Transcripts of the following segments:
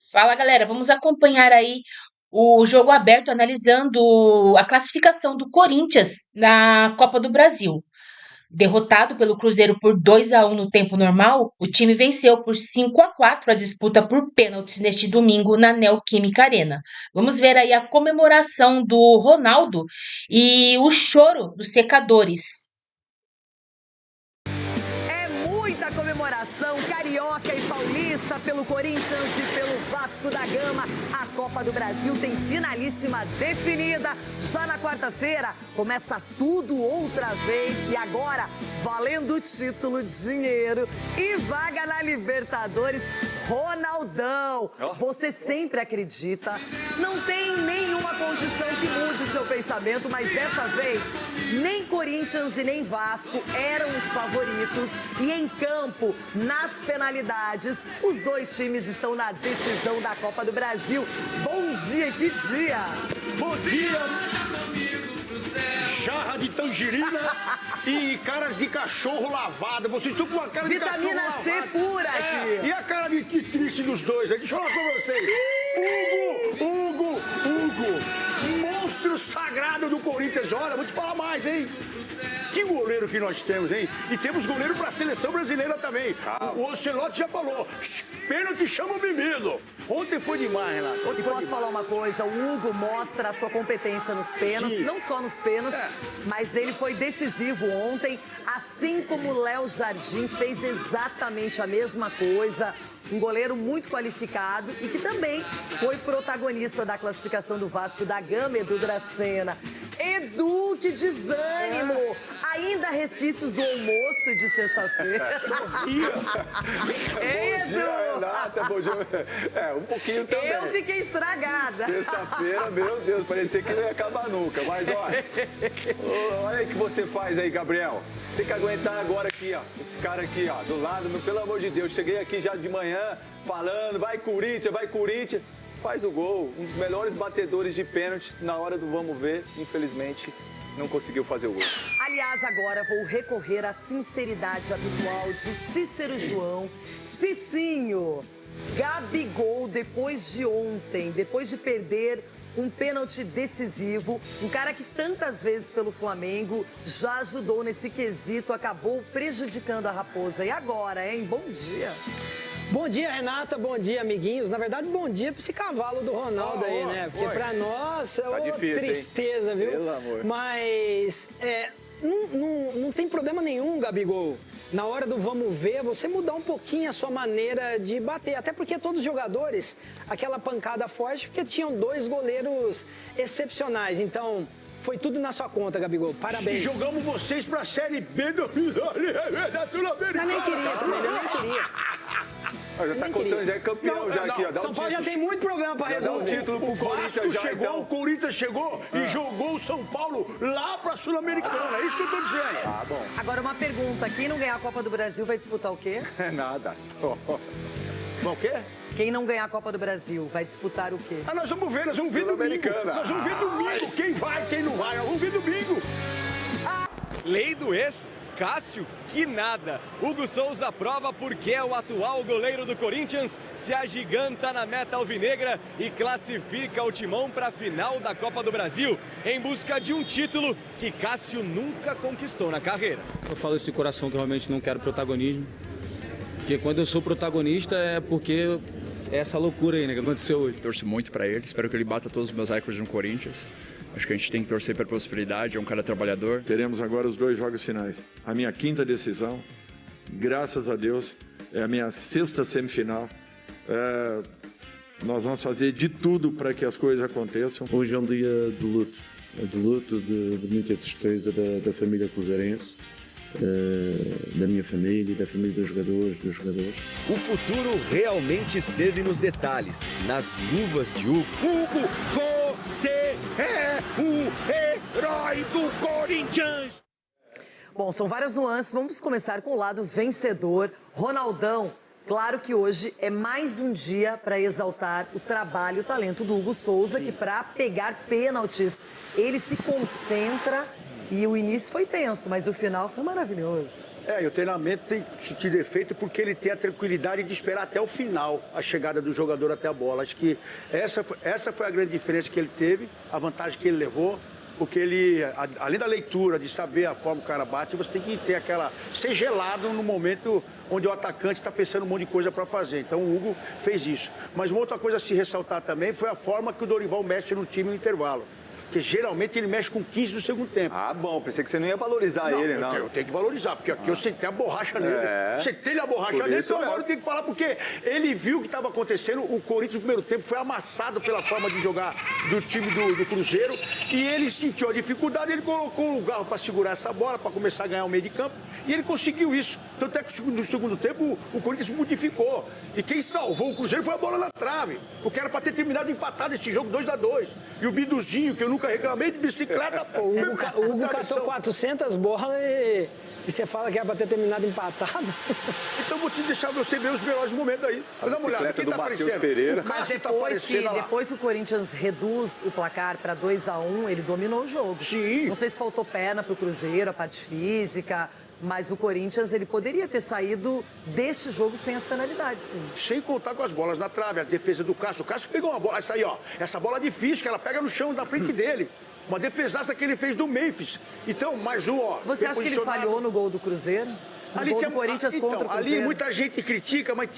Fala, galera, vamos acompanhar aí o jogo aberto analisando a classificação do Corinthians na Copa do Brasil. Derrotado pelo Cruzeiro por 2-1 no tempo normal, o time venceu por 5-4 a disputa por pênaltis neste domingo na Neoquímica Arena. Vamos ver aí a comemoração do Ronaldo e o choro dos secadores. É muita comemoração carioca e paulista pelo Corinthians e pelo Vasco da Gama. A Copa do Brasil tem finalíssima definida. Já na quarta-feira começa tudo outra vez e agora valendo título, dinheiro e vaga na Libertadores. Ronaldão, você sempre acredita, não tem nenhuma condição que mude o seu pensamento, mas dessa vez nem Corinthians e nem Vasco eram os favoritos e em campo, nas penalidades, os dois times estão na decisão da Copa do Brasil. Bom dia, que dia! Bom dia! Jarra de tangerina e caras de cachorro lavado. Vocês estão com a cara de cachorro Vitamina lavado. C pura aqui. E a cara de triste dos dois aí. Deixa eu falar com vocês. Hugo! Monstro sagrado do Corinthians. Olha, vou te falar mais, hein? Que goleiro que nós temos, hein? E temos goleiro para a seleção brasileira também. O Ancelotti já falou. Pênalti chama o Mimilo. Ontem foi demais, Renato. E posso falar uma coisa, o Hugo mostra a sua competência nos pênaltis, Sim. não só nos pênaltis, mas ele foi decisivo ontem, assim como o Léo Jardim fez exatamente a mesma coisa. Um goleiro muito qualificado e que também foi protagonista da classificação do Vasco da Gama, Edu Dracena. Edu, que desânimo! Ainda resquícios do almoço de sexta-feira. Ei, Edu! Renata, bom dia. Um pouquinho também. Eu fiquei estragada. Sexta-feira, meu Deus, parecia que não ia acabar nunca. Mas olha aí o que você faz aí, Gabriel. Tem que aguentar agora aqui, ó. Esse cara aqui, ó, do lado, pelo amor de Deus. Cheguei aqui já de manhã falando, vai Corinthians, vai Corinthians. Faz o gol. Um dos melhores batedores de pênalti na hora do vamos ver. Infelizmente, não conseguiu fazer o gol. Aliás, agora vou recorrer à sinceridade habitual de Cícero João. Cicinho, Gabigol, depois de ontem, depois de perder um pênalti decisivo, um cara que tantas vezes pelo Flamengo já ajudou nesse quesito, acabou prejudicando a Raposa. E agora, hein? Bom dia. Bom dia, Renata. Bom dia, amiguinhos. Na verdade, bom dia pra esse cavalo do Ronaldo aí, né? Porque pra nós é Tá uma difícil, tristeza, hein? viu? Pelo amor. Mas não tem problema nenhum, Gabigol. Na hora do vamos ver, você mudar um pouquinho a sua maneira de bater. Até porque todos os jogadores, aquela pancada forte, porque tinham dois goleiros excepcionais. Então, foi tudo na sua conta, Gabigol. Parabéns. Jogamos vocês pra Série B da Sul-Americana. Eu nem queria também, eu nem queria. Já tá contando, já é campeão já aqui, ó. Dá São um Paulo já título. tem muito problema pra Já dá um resolver. título pro O Vasco Corinthians já, chegou, então. o Corinthians chegou e jogou o São Paulo lá pra Sul-Americana. É isso que eu tô dizendo. Ah, bom. Agora uma pergunta, quem não ganhar a Copa do Brasil vai disputar o quê? É nada. Bom, o quê? Quem não ganhar a Copa do Brasil vai disputar o quê? Ah, nós vamos ver domingo. Sul-Americana. Nós vamos ver domingo quem vai, quem não vai. Nós vamos ver domingo. Lei do ex, Cássio, que nada. Hugo Souza prova porque é o atual goleiro do Corinthians, se agiganta na meta alvinegra e classifica o Timão para a final da Copa do Brasil, em busca de um título que Cássio nunca conquistou na carreira. Eu falo isso de coração que eu realmente não quero protagonismo. Porque quando eu sou protagonista é porque é essa loucura aí, né, que aconteceu hoje. Torço muito para ele, espero que ele bata todos os meus recordes no Corinthians. Acho que a gente tem que torcer pela prosperidade, é um cara trabalhador. Teremos agora os 2 jogos finais. A minha 5ª decisão, graças a Deus, é a minha 6ª semifinal. Nós vamos fazer de tudo para que as coisas aconteçam. Hoje é um dia de luto de muita tristeza da família cruzeirense, da minha família e da família dos jogadores. O futuro realmente esteve nos detalhes, nas luvas de Hugo. Hugo, você é o herói do Corinthians. Bom, são várias nuances. Vamos começar com o lado vencedor. Ronaldão, claro que hoje é mais um dia para exaltar o trabalho e o talento do Hugo Souza, que para pegar pênaltis, ele se concentra E o início foi tenso, mas o final foi maravilhoso. E o treinamento tem tido efeito porque ele tem a tranquilidade de esperar até o final a chegada do jogador até a bola. Acho que essa foi a grande diferença que ele teve, a vantagem que ele levou, porque ele, além da leitura, de saber a forma que o cara bate, você tem que ter ser gelado no momento onde o atacante está pensando um monte de coisa para fazer. Então o Hugo fez isso. Mas uma outra coisa a se ressaltar também foi a forma que o Dorival mexe no time no intervalo. Porque geralmente ele mexe com 15 do segundo tempo. Ah, bom, pensei que você não ia valorizar ele, não. Eu tenho que valorizar, porque aqui eu sentei a borracha nele. Sentei a borracha nele, então agora eu tenho que falar, porque ele viu o que estava acontecendo. O Corinthians no primeiro tempo foi amassado pela forma de jogar do time do Cruzeiro. E ele sentiu a dificuldade, ele colocou o Garro para segurar essa bola, para começar a ganhar o meio de campo. E ele conseguiu isso. Tanto é que no segundo tempo o Corinthians modificou. E quem salvou o Cruzeiro foi a bola na trave. Porque era para ter terminado empatado esse jogo 2-2. E o Biduzinho, que eu nunca reclamei de bicicleta. O Hugo catou 400 bolas e você fala que era para ter terminado empatado? Então vou te deixar você ver os melhores momentos aí. Dá uma olhada, quem tá aparecendo? Pereira. Mas depois que o Corinthians reduz o placar para 2-1, ele dominou o jogo. Sim. Não sei se faltou perna pro Cruzeiro, a parte física, mas o Corinthians ele poderia ter saído deste jogo sem as penalidades, sim. Sem contar com as bolas na trave, a defesa do Cássio. O Cássio pegou uma bola, essa aí, ó. Essa bola difícil, que ela pega no chão, na frente dele. Uma defesaça que ele fez do Memphis. Então, mais um, ó. Você acha que ele falhou no gol do Cruzeiro? No gol do Corinthians contra o Cruzeiro? Ali muita gente critica, mas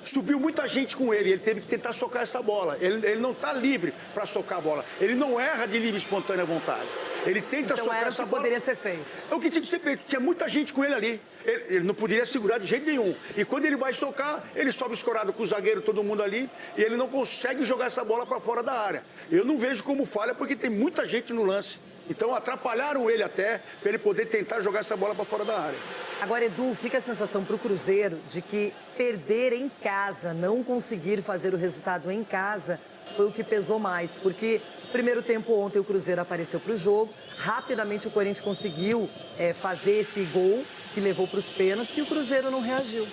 subiu muita gente com ele. Ele teve que tentar socar essa bola. Ele não está livre para socar a bola. Ele não erra de livre e espontânea vontade. Ele tenta socar essa bola. Então era o que poderia ser feito. É o que tinha que ser feito. Tinha muita gente com ele ali. Ele não poderia segurar de jeito nenhum. E quando ele vai socar, ele sobe escorado com o zagueiro, todo mundo ali, e ele não consegue jogar essa bola para fora da área. Eu não vejo como falha, porque tem muita gente no lance. Então atrapalharam ele até para ele poder tentar jogar essa bola para fora da área. Agora, Edu, fica a sensação para o Cruzeiro de que perder em casa, não conseguir fazer o resultado em casa, foi o que pesou mais. Porque no primeiro tempo ontem o Cruzeiro apareceu para o jogo, rapidamente o Corinthians conseguiu fazer esse gol que levou para os pênaltis e o Cruzeiro não reagiu.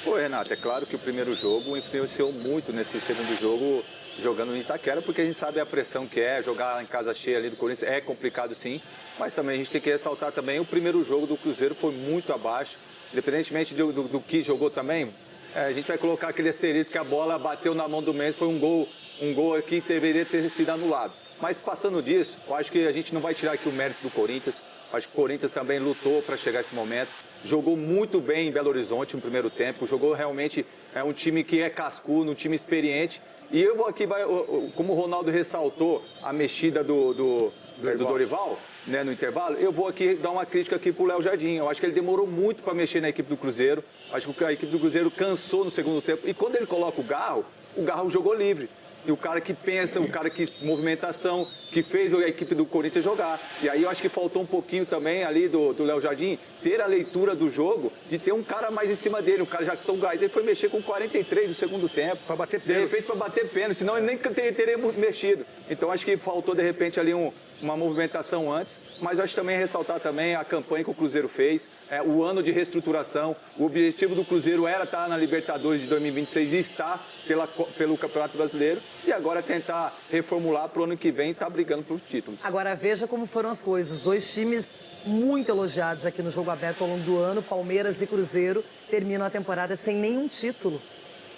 Pô, Renato, é claro que o primeiro jogo influenciou muito nesse segundo jogo, jogando no Itaquera, porque a gente sabe a pressão que é, jogar em casa cheia ali do Corinthians é complicado sim, mas também a gente tem que ressaltar também, o primeiro jogo do Cruzeiro foi muito abaixo, independentemente do que jogou também, a gente vai colocar aquele asterisco que a bola bateu na mão do Mendes, foi um gol aqui que deveria ter sido anulado. Mas passando disso, eu acho que a gente não vai tirar aqui o mérito do Corinthians, acho que o Corinthians também lutou para chegar a esse momento, jogou muito bem em Belo Horizonte no primeiro tempo, jogou realmente, um time que é cascudo, um time experiente. E eu vou aqui, como o Ronaldo ressaltou a mexida do Dorival, né, no intervalo, eu vou aqui dar uma crítica aqui pro Léo Jardim. Eu acho que ele demorou muito para mexer na equipe do Cruzeiro. Acho que a equipe do Cruzeiro cansou no segundo tempo. E quando ele coloca o Garro jogou livre. E o cara que pensa, o cara que movimentação, que fez a equipe do Corinthians jogar. E aí eu acho que faltou um pouquinho também ali do Léo Jardim ter a leitura do jogo, de ter um cara mais em cima dele, um cara já tão gás. Ele foi mexer com 43 do segundo tempo. Para bater pênalti. De repente para bater pênalti, senão ele nem teria mexido. Então acho que faltou de repente ali uma movimentação antes, mas eu acho também ressaltar também a campanha que o Cruzeiro fez, o ano de reestruturação. O objetivo do Cruzeiro era estar na Libertadores de 2026 e estar pelo Campeonato Brasileiro, e agora tentar reformular para o ano que vem e estar brigando pelos títulos. Agora veja como foram as coisas. Dois times muito elogiados aqui no Jogo Aberto ao longo do ano, Palmeiras e Cruzeiro, terminam a temporada sem nenhum título.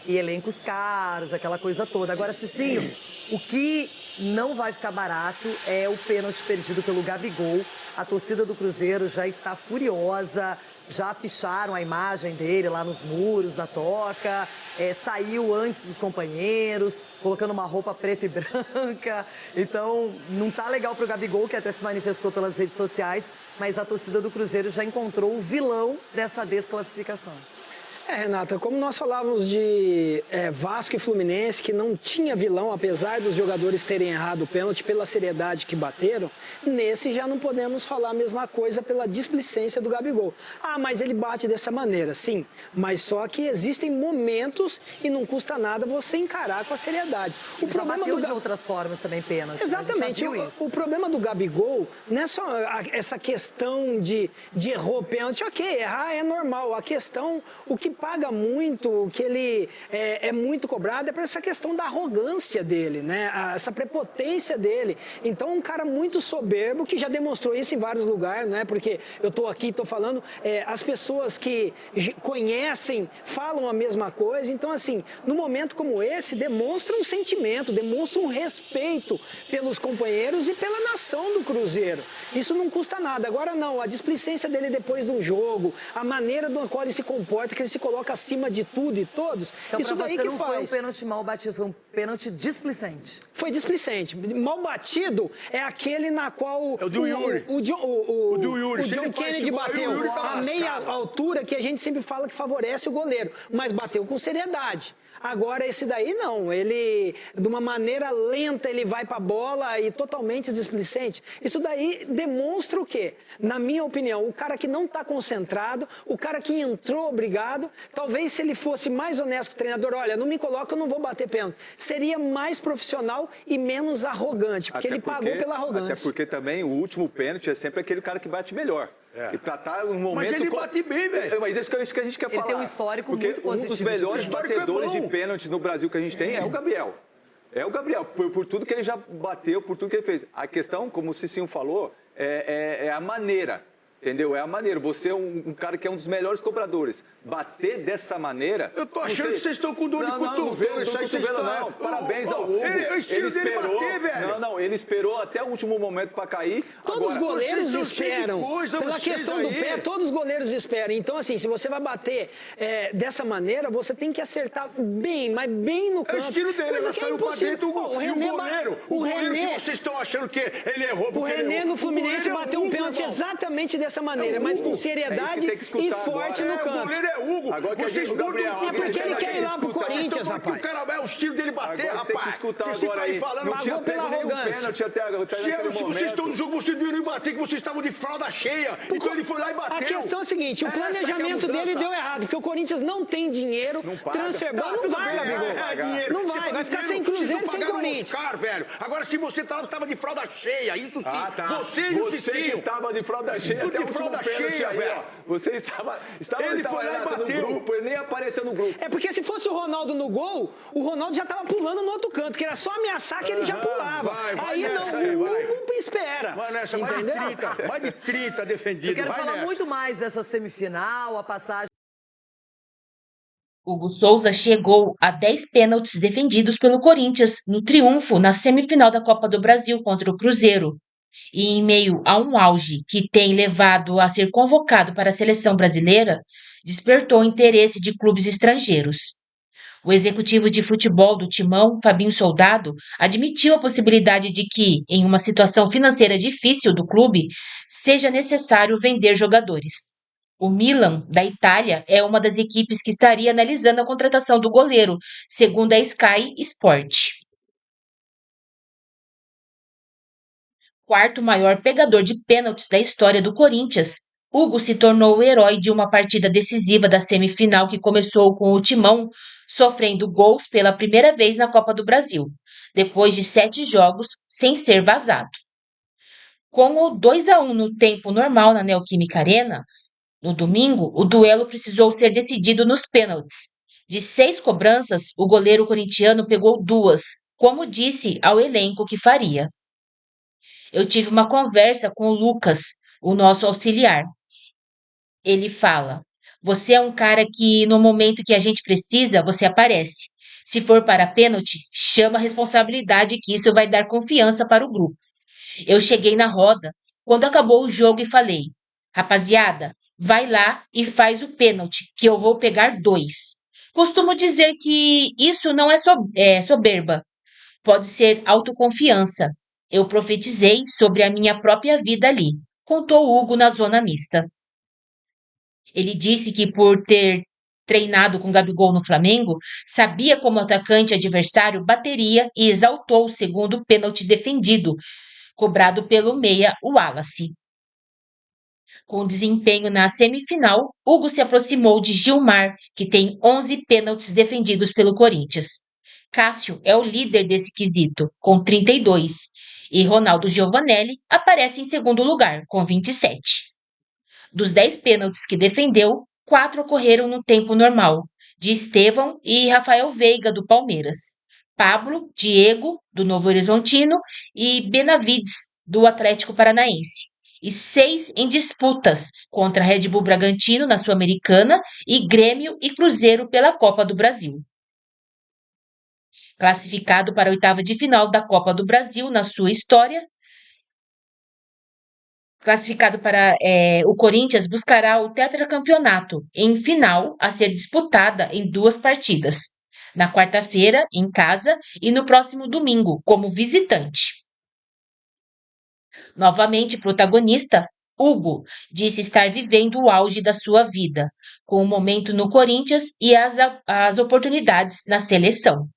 E elencos caros, aquela coisa toda. Agora, Cicinho, o que não vai ficar barato é o pênalti perdido pelo Gabigol. A torcida do Cruzeiro já está furiosa, já picharam a imagem dele lá nos muros da toca, saiu antes dos companheiros, colocando uma roupa preta e branca. Então, não tá legal pro Gabigol, que até se manifestou pelas redes sociais, mas a torcida do Cruzeiro já encontrou o vilão dessa desclassificação. Renata, como nós falávamos de Vasco e Fluminense, que não tinha vilão, apesar dos jogadores terem errado o pênalti pela seriedade que bateram, nesse já não podemos falar a mesma coisa pela displicência do Gabigol. Ah, mas ele bate dessa maneira, sim, mas só que existem momentos e não custa nada você encarar com a seriedade. O problema bateu de outras formas também pênalti. Exatamente, o problema do Gabigol não é só essa questão de errou o pênalti, ok, errar é normal, a questão, o que paga muito, que ele é muito cobrado, é por essa questão da arrogância dele, né? Essa prepotência dele. Então, um cara muito soberbo, que já demonstrou isso em vários lugares, né? Porque eu tô aqui, tô falando, as pessoas que conhecem, falam a mesma coisa. Então, assim, num momento como esse, demonstra um sentimento, demonstra um respeito pelos companheiros e pela nação do Cruzeiro. Isso não custa nada. Agora não, a displicência dele depois de um jogo, a maneira do qual ele se comporta, que ele se coloca acima de tudo e todos, então, isso daí que não faz. Foi um pênalti mal batido, foi um pênalti displicente. Foi displicente. Mal batido é aquele na qual É o do Yuri. o John Kennedy bateu Yuri tá a meia lascado. altura, que a gente sempre fala que favorece o goleiro, mas bateu com seriedade. Agora, esse daí não, ele, de uma maneira lenta, ele vai para a bola e totalmente displicente. Isso daí demonstra o quê? Na minha opinião, o cara que não está concentrado, o cara que entrou obrigado, talvez se ele fosse mais honesto com o treinador, olha, não me coloca, eu não vou bater pênalti. Seria mais profissional e menos arrogante, porque ele pagou pela arrogância. Até porque também o último pênalti é sempre aquele cara que bate melhor. E pra estar um momento... Mas ele bate bem, velho. Mas isso que a gente quer falar. Ele tem um histórico porque muito positivo. Um dos melhores batedores é de pênaltis no Brasil que a gente tem é o Gabriel. É o Gabriel, por tudo que ele já bateu, por tudo que ele fez. A questão, como o Cicinho falou, é a maneira. Entendeu? É a maneira. Você é um cara que é um dos melhores cobradores. Bater dessa maneira... Eu tô achando que vocês estão com dor de cotovelo. Isso aí vocês estão... Não, parabéns ao Hugo. O estilo dele esperou, bater, velho. Não, ele esperou até o último momento para cair. Todos os goleiros esperam. Pela vocês questão do aí. pé, todos os goleiros esperam. Então, assim, se você vai bater dessa maneira, você tem que acertar bem, mas bem no canto. É o estilo dele, Coisa ela que é saiu pra impossível. dentro. Pô, E o goleiro, o goleiro que vocês estão achando que ele errou. O porque ele René errou. no Fluminense O goleiro é bateu um Hugo, pênalti irmão. exatamente dessa maneira, mas com seriedade e forte no O canto. goleiro é Hugo. Agora que Vocês o Gabriel... É porque ele quer ir lá pro Corinthians, rapaz. O cara vai o estilo dele bater, Agora tem que rapaz. escutar Vocês agora ficam aí. falando, Não tinha pagou pela pego nenhum arrogância. pênalti até Se naquele vocês momento. estão no jogo, vocês deveriam bater, que vocês estavam de fralda cheia. Então ele foi lá e bateu. A questão é a seguinte, o Essa que é a planejamento mudança. dele deu errado, porque o Corinthians não tem dinheiro, transfer ban, não vai, Gabigol. Não vai ficar sem Cruzeiro e sem Corinthians. Oscar, velho. Agora, se você estava de fralda cheia, isso sim. Você e o Você que Cicinho. estava de fralda cheia Tudo até de o último fralda pênalti cheia, aí, velho. ó. Você estava Ele foi lá e no bateu. grupo, ele nem apareceu no grupo. É porque se fosse o Ronaldo no gol, o Ronaldo já tava pulando no outro canto, que era só ameaçar que ele já pulava. vai Aí nessa não, aí, o vai. Hugo espera. Vai nessa, Entendeu? mais de 30 defendido. Eu quero vai falar nessa. muito mais dessa semifinal, a passagem. Hugo Souza chegou a 10 pênaltis defendidos pelo Corinthians no triunfo na semifinal da Copa do Brasil contra o Cruzeiro. E em meio a um auge que tem levado a ser convocado para a seleção brasileira, despertou o interesse de clubes estrangeiros. O executivo de futebol do Timão, Fabinho Soldado, admitiu a possibilidade de que, em uma situação financeira difícil do clube, seja necessário vender jogadores. O Milan, da Itália, é uma das equipes que estaria analisando a contratação do goleiro, segundo a Sky Sport. Quarto maior pegador de pênaltis da história do Corinthians, Hugo se tornou o herói de uma partida decisiva da semifinal que começou com o Timão sofrendo gols pela primeira vez na Copa do Brasil, depois de 7 jogos sem ser vazado. Com o 2-1 no tempo normal na Neoquímica Arena, no domingo, o duelo precisou ser decidido nos pênaltis. De 6 cobranças, o goleiro corintiano pegou 2, como disse ao elenco que faria. Eu tive uma conversa com o Lucas, o nosso auxiliar. Ele fala: você é um cara que no momento que a gente precisa, você aparece. Se for para pênalti, chama a responsabilidade que isso vai dar confiança para o grupo. Eu cheguei na roda, quando acabou o jogo e falei: rapaziada, vai lá e faz o pênalti, que eu vou pegar 2. Costumo dizer que isso não é soberba, pode ser autoconfiança. Eu profetizei sobre a minha própria vida ali, contou Hugo na zona mista. Ele disse que por ter treinado com Gabigol no Flamengo, sabia como o atacante adversário bateria e exaltou o segundo pênalti defendido, cobrado pelo meia Wallace. Com desempenho na semifinal, Hugo se aproximou de Gilmar, que tem 11 pênaltis defendidos pelo Corinthians. Cássio é o líder desse quesito, com 32, e Ronaldo Giovanelli aparece em segundo lugar, com 27. Dos 10 pênaltis que defendeu, 4 ocorreram no tempo normal, de Estevão e Rafael Veiga, do Palmeiras, Pablo, Diego, do Novo Horizontino e Benavides, do Atlético Paranaense, e 6 em disputas contra Red Bull Bragantino na Sul-Americana e Grêmio e Cruzeiro pela Copa do Brasil. Classificado para a oitava de final da Copa do Brasil na sua história, o Corinthians buscará o tetracampeonato em final a ser disputada em 2 partidas, na quarta-feira em casa e no próximo domingo como visitante. Novamente protagonista, Hugo disse estar vivendo o auge da sua vida, com o momento no Corinthians e as oportunidades na seleção.